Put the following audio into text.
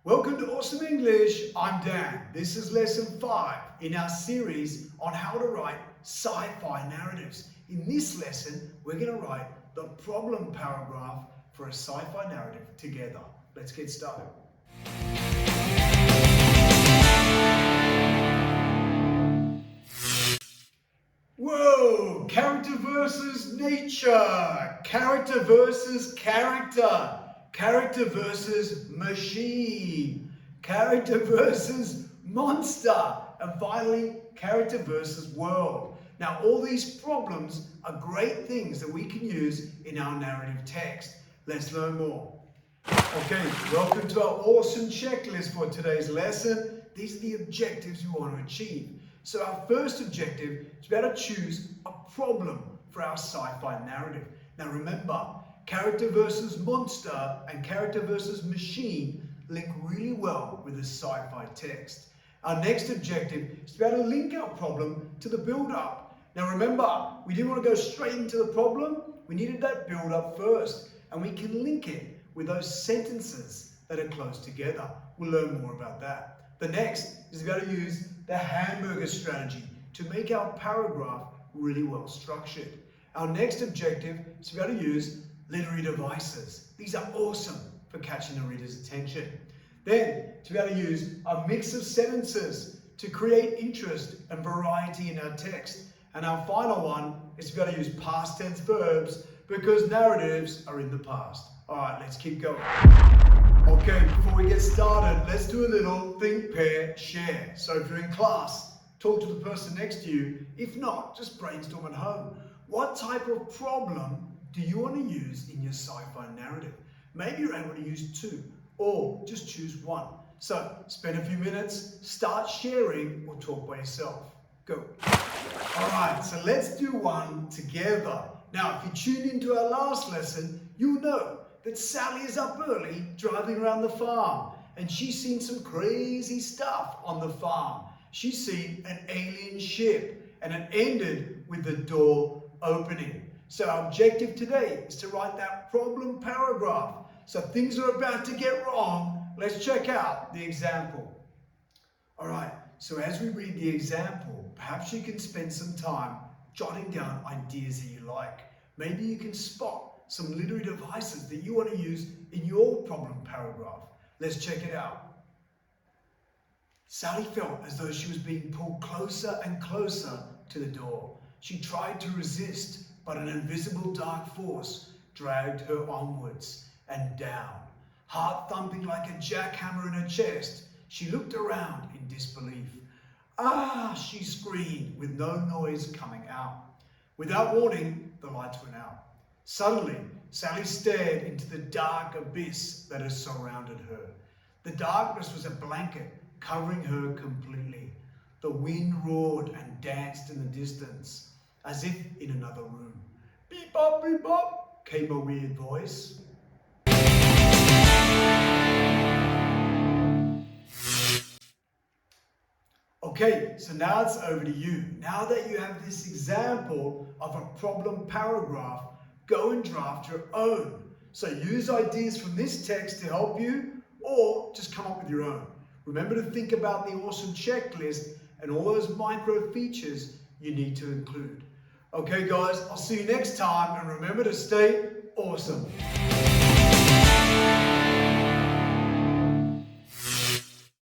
Welcome to Awesome English. I'm Dan. This is lesson 5 in our series on how to write sci-fi narratives. In this lesson, we're going to write the problem paragraph for a sci-fi narrative together. Let's get started. Whoa! Character versus nature. Character versus character. Character versus machine. Character versus monster. And finally, character versus world. Now, all these problems are great things that we can use in our narrative text. Let's learn more. Okay, welcome to our awesome checklist for today's lesson. These are the objectives we want to achieve. So our first objective is to be able to choose a problem for our sci-fi narrative. Now remember, character versus monster and character versus machine link really well with the sci-fi text. Our next objective is to be able to link our problem to the build-up. Now remember, we didn't want to go straight into the problem. We needed that build-up first, and we can link it with those sentences that are close together. We'll learn more about that. The next is to be able to use the hamburger strategy to make our paragraph really well structured. Our next objective is to be able to use literary devices. These are awesome for catching the reader's attention. Then, to be able to use a mix of sentences to create interest and variety in our text. And our final one is to be able to use past tense verbs because narratives are in the past. All right, let's keep going. Okay, before we get started, let's do a little think, pair, share. So if you're in class, talk to the person next to you. If not, just brainstorm at home. What type of problem do you want to use in your sci-fi narrative? Maybe you're able to use 2 or just choose 1. So spend a few minutes, start sharing or talk by yourself. Go. All right, so let's do one together. Now, if you tuned into our last lesson, you'll know that Sally is up early driving around the farm and she's seen some crazy stuff on the farm. She's seen an alien ship and it ended with the door opening. So our objective today is to write that problem paragraph. So things are about to get wrong. Let's check out the example. All right, so as we read the example, perhaps you can spend some time jotting down ideas that you like. Maybe you can spot some literary devices that you want to use in your problem paragraph. Let's check it out. Sally felt as though she was being pulled closer and closer to the door. She tried to resist, but an invisible dark force dragged her onwards and down. Heart thumping like a jackhammer in her chest, she looked around in disbelief. Ah, she screamed with no noise coming out. Without warning, the lights went out. Suddenly, Sally stared into the dark abyss that had surrounded her. The darkness was a blanket covering her completely. The wind roared and danced in the distance, as if in another room. Beep bop, came a weird voice. Okay, so now it's over to you. Now that you have this example of a problem paragraph, go and draft your own. So use ideas from this text to help you or just come up with your own. Remember to think about the awesome checklist and all those micro features you need to include. Okay guys, I'll see you next time and remember to stay awesome.